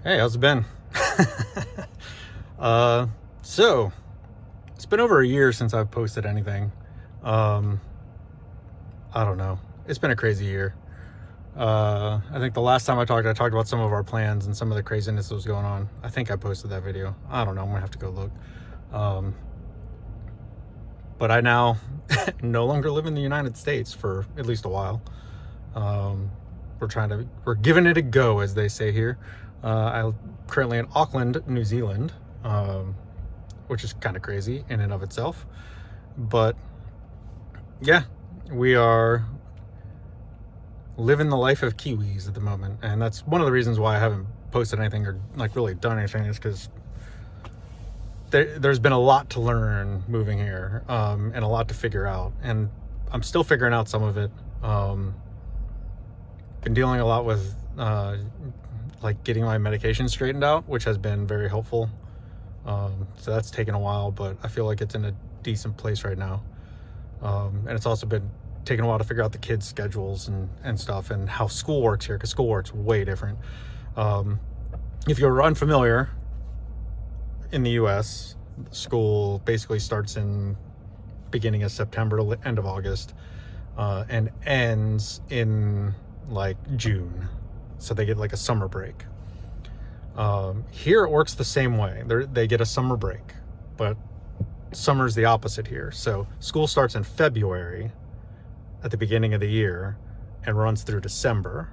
Hey, how's it been? So it's been over a year since I've posted anything. I don't know. It's been a crazy year. I think the last time I talked about some of our plans and some of the craziness that was going on. I think I posted that video. I don't know. I'm gonna have to go look. But I now no longer live in the United States for at least a while. We're giving it a go, as they say here. I'm currently in Auckland, New Zealand, which is kind of crazy in and of itself. But yeah, we are living the life of Kiwis at the moment. And that's one of the reasons why I haven't posted anything or like really done anything, is because there's been a lot to learn moving here, and a lot to figure out. And I'm still figuring out some of it. Been dealing a lot with like getting my medication straightened out, which has been very helpful. So that's taken a while, but I feel like it's in a decent place right now. And it's also been taking a while to figure out the kids' schedules and stuff, and how school works here, because school works way different. If you're unfamiliar, in the US, school basically starts in beginning of September to end of August, and ends in like June. So they get like a summer break. Here it works the same way. They get a summer break, but summer's the opposite here. So school starts in February at the beginning of the year and runs through December.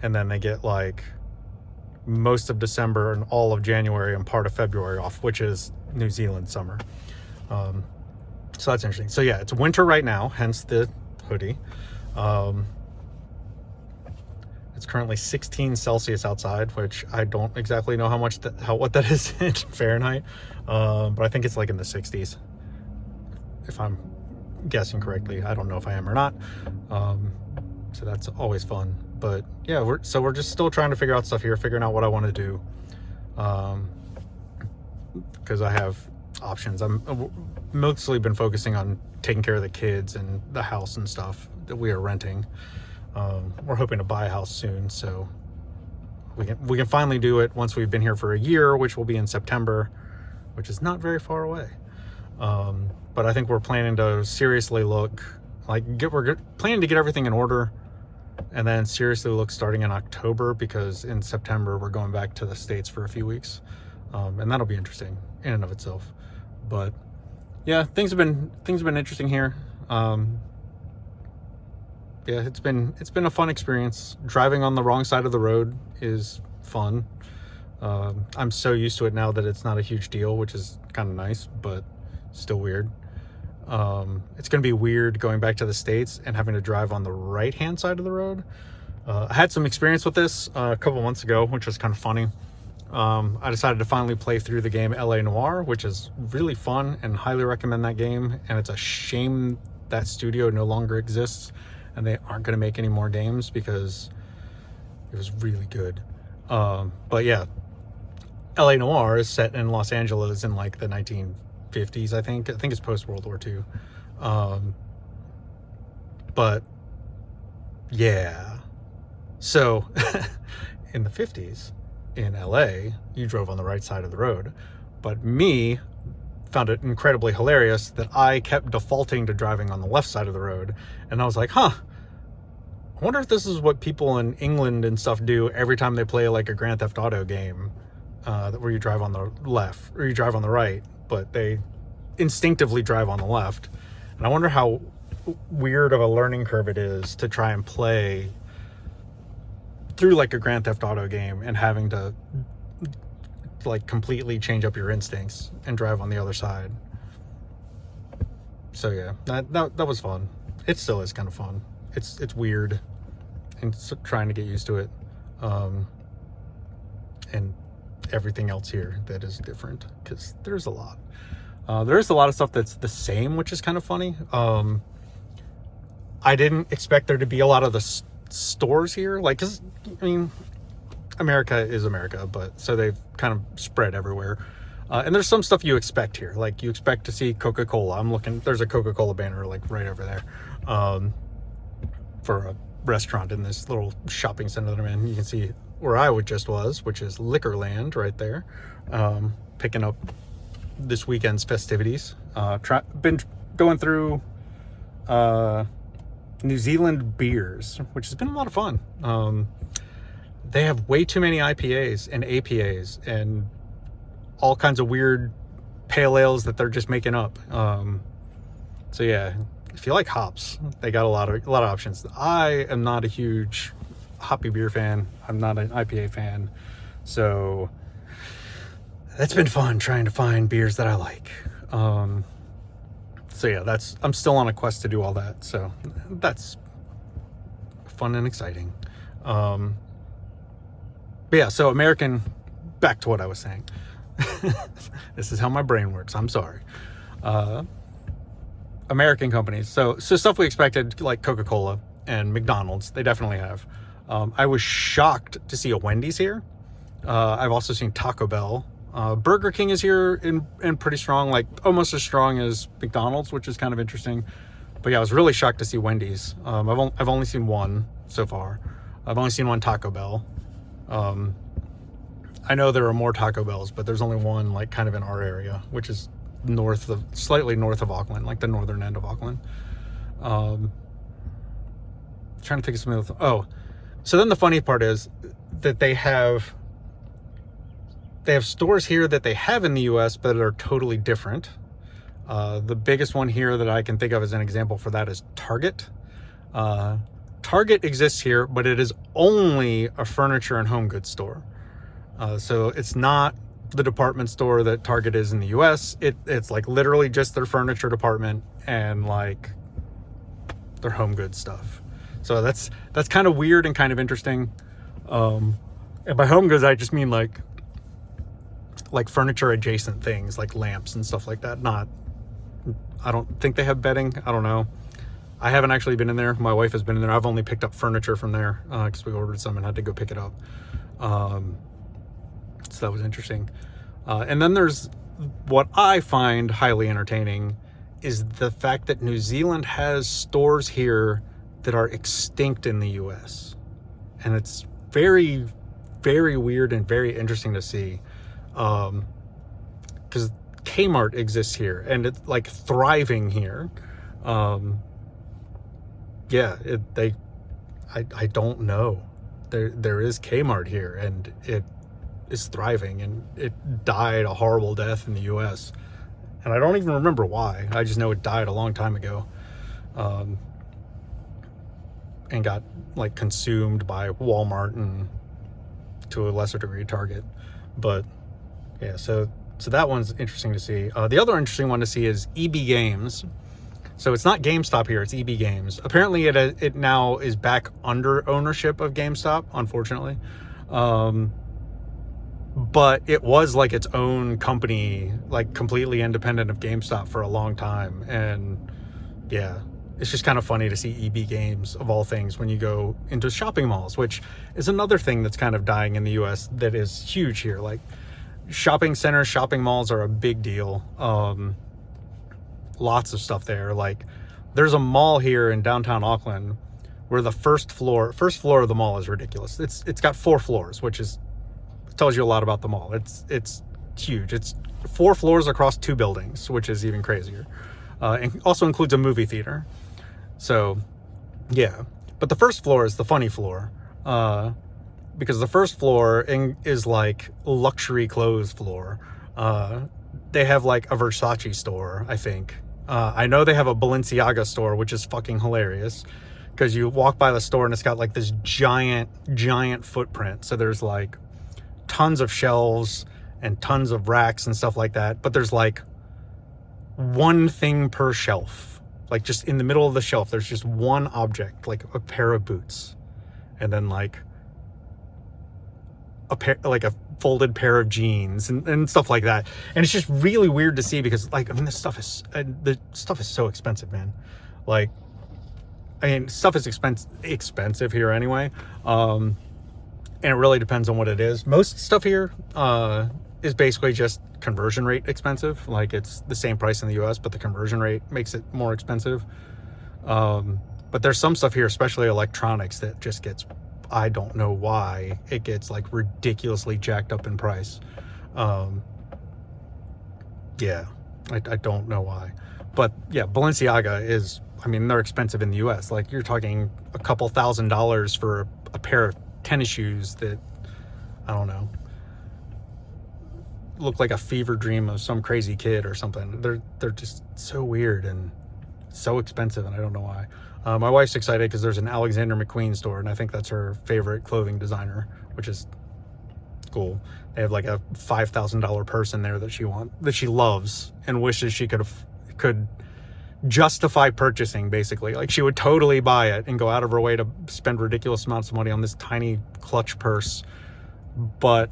And then they get like most of December and all of January and part of February off, which is New Zealand summer. So that's interesting. So yeah, it's winter right now, hence the hoodie. It's currently 16 Celsius outside, which I don't exactly know what that is in Fahrenheit, but I think it's like in the 60s, if I'm guessing correctly. I don't know if I am or not. So that's always fun. But yeah, we're just still trying to figure out stuff here, figuring out what I want to do, because I have options. I'm mostly been focusing on taking care of the kids and the house and stuff that we are renting. We're hoping to buy a house soon, so we can finally do it once we've been here for a year, which will be in September, which is not very far away. But I think we're planning to seriously look, we're planning to get everything in order, and then seriously look starting in October, because in September we're going back to the States for a few weeks, and that'll be interesting in and of itself. But yeah, things have been interesting here. Yeah, it's been a fun experience. Driving on the wrong side of the road is fun. I'm so used to it now that it's not a huge deal, which is kind of nice, but still weird. It's going to be weird going back to the States and having to drive on the right-hand side of the road. I had some experience with this a couple months ago, which was kind of funny. I decided to finally play through the game L.A. Noire, which is really fun, and highly recommend that game. And it's a shame that studio no longer exists, and they aren't going to make any more games, because it was really good. But yeah, L.A. Noire is set in Los Angeles in like the 1950s, I think it's post World War II. But yeah, so in the 50s in LA, you drove on the right side of the road, but me found it incredibly hilarious that I kept defaulting to driving on the left side of the road. And I was like, I wonder if this is what people in England and stuff do every time they play like a Grand Theft Auto game, where you drive on the left or you drive on the right, but they instinctively drive on the left. And I wonder how weird of a learning curve it is to try and play through like a Grand Theft Auto game and having to like completely change up your instincts and drive on the other side. So yeah, that was fun. It still is kind of fun. It's weird, and trying to get used to it, and everything else here that is different, because there's a lot of stuff that's the same, which is kind of funny. I didn't expect there to be a lot of the stores here, like, 'cause I mean, America is America, but so they've kind of spread everywhere. And there's some stuff you expect here. Like, you expect to see Coca-Cola. There's a Coca-Cola banner like right over there, for a restaurant in this little shopping center that I'm in. You can see where I just was, which is Liquorland right there, picking up this weekend's festivities. Been going through New Zealand beers, which has been a lot of fun. They have way too many IPAs and APAs and all kinds of weird pale ales that they're just making up. So yeah, if you like hops, they got a lot of options. I am not a huge hoppy beer fan. I'm not an IPA fan. So that's been fun trying to find beers that I like. So yeah, I'm still on a quest to do all that. So that's fun and exciting. But yeah, so back to what I was saying. This is how my brain works. I'm sorry. American companies. So stuff we expected, like Coca-Cola and McDonald's, they definitely have. I was shocked to see a Wendy's here. I've also seen Taco Bell. Burger King is here and pretty strong, like almost as strong as McDonald's, which is kind of interesting. But yeah, I was really shocked to see Wendy's. I've only seen one so far. I've only seen one Taco Bell. I know there are more Taco Bells, but there's only one, like, kind of in our area, which is slightly north of Auckland, like the northern end of Auckland. Trying to think of something else. So then the funny part is that they have stores here that they have in the US, but are totally different. The biggest one here that I can think of as an example for that is Target. Target exists here, but it is only a furniture and home goods store. So it's not the department store that Target is in the US. It's like literally just their furniture department and like their home goods stuff. So that's kind of weird and kind of interesting. And by home goods, I just mean like furniture adjacent things like lamps and stuff like that. I don't think they have bedding. I don't know. I haven't actually been in there. My wife has been in there. I've only picked up furniture from there because we ordered some and had to go pick it up. So that was interesting. And then there's what I find highly entertaining is the fact that New Zealand has stores here that are extinct in the US. And it's very, very weird and very interesting to see. Because Kmart exists here and it's like thriving here. I don't know. There is Kmart here and it is thriving, and it died a horrible death in the US, and I don't even remember why. I just know it died a long time ago, and got like consumed by Walmart and to a lesser degree Target. But yeah, so that one's interesting to see. The other interesting one to see is EB Games. So it's not GameStop here, it's EB Games. Apparently it now is back under ownership of GameStop, unfortunately. But it was like its own company, like completely independent of GameStop for a long time. And yeah, it's just kind of funny to see EB Games, of all things, when you go into shopping malls, which is another thing that's kind of dying in the US that is huge here. Like shopping centers, shopping malls are a big deal. Lots of stuff there. Like there's a mall here in downtown Auckland where the first floor of the mall is ridiculous. It's got 4 floors, which tells you a lot about the mall. It's huge. It's 4 floors across 2 buildings, which is even crazier. And also includes a movie theater. So yeah, but the first floor is the funny floor, because the first floor is like luxury clothes floor. They have like a Versace store, I think. I know they have a Balenciaga store, which is fucking hilarious because you walk by the store and it's got like this giant footprint. So there's like tons of shelves and tons of racks and stuff like that. But there's like one thing per shelf. Like just in the middle of the shelf, there's just one object, like a pair of boots. And then like a folded pair of jeans and stuff like that. And it's just really weird to see because like, I mean, the stuff is so expensive, man. Like, I mean, stuff is expensive here anyway. And it really depends on what it is. Most stuff here is basically just conversion rate expensive. Like it's the same price in the US, but the conversion rate makes it more expensive. But there's some stuff here, especially electronics, that just gets I don't know why it gets like ridiculously jacked up in price. Yeah, I don't know why. But yeah, Balenciaga is, I mean, they're expensive in the US. Like, you're talking a couple $1,000s for a pair of tennis shoes that, I don't know, look like a fever dream of some crazy kid or something. They're just so weird and so expensive, and I don't know why. My wife's excited because there's an Alexander McQueen store, and I think that's her favorite clothing designer, which is cool. They have like a $5,000 purse in there that she loves and wishes she could justify purchasing, basically. Like, she would totally buy it and go out of her way to spend ridiculous amounts of money on this tiny clutch purse, but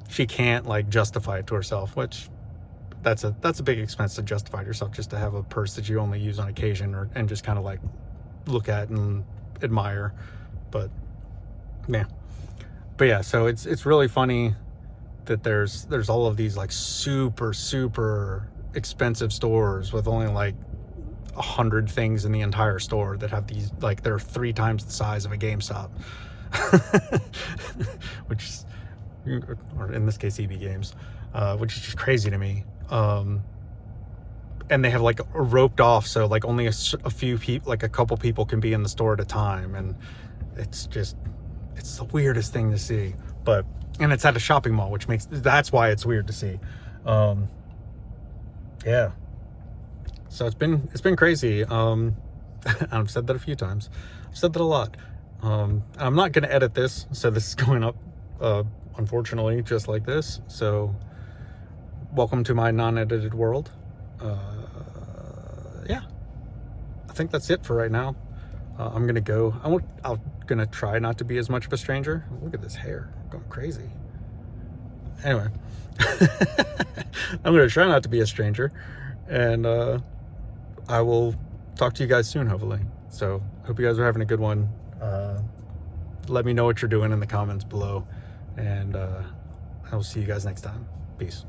she can't like justify it to herself, which that's a big expense to justify to yourself, just to have a purse that you only use on occasion and just kind of like look at and admire. But yeah, so it's really funny that there's all of these like super expensive stores with only like 100 things in the entire store that have these, like, they're 3 times the size of a GameStop. Which is, or in this case EB Games, which is just crazy to me. And they have like roped off, so like only a few people, like a couple people can be in the store at a time, and it's the weirdest thing to see. And it's at a shopping mall, which that's why it's weird to see. Yeah, so it's been crazy. I've said that a few times. I've said that a lot. I'm not going to edit this, so this is going up unfortunately just like this. So welcome to my non-edited world. Yeah, I think that's it for right now. I'm gonna go. I'm gonna try not to be as much of a stranger. Look at this hair going crazy. Anyway, I'm gonna try not to be a stranger, and I will talk to you guys soon, hopefully. So hope you guys are having a good one. Let me know what you're doing in the comments below, and I will see you guys next time. Peace.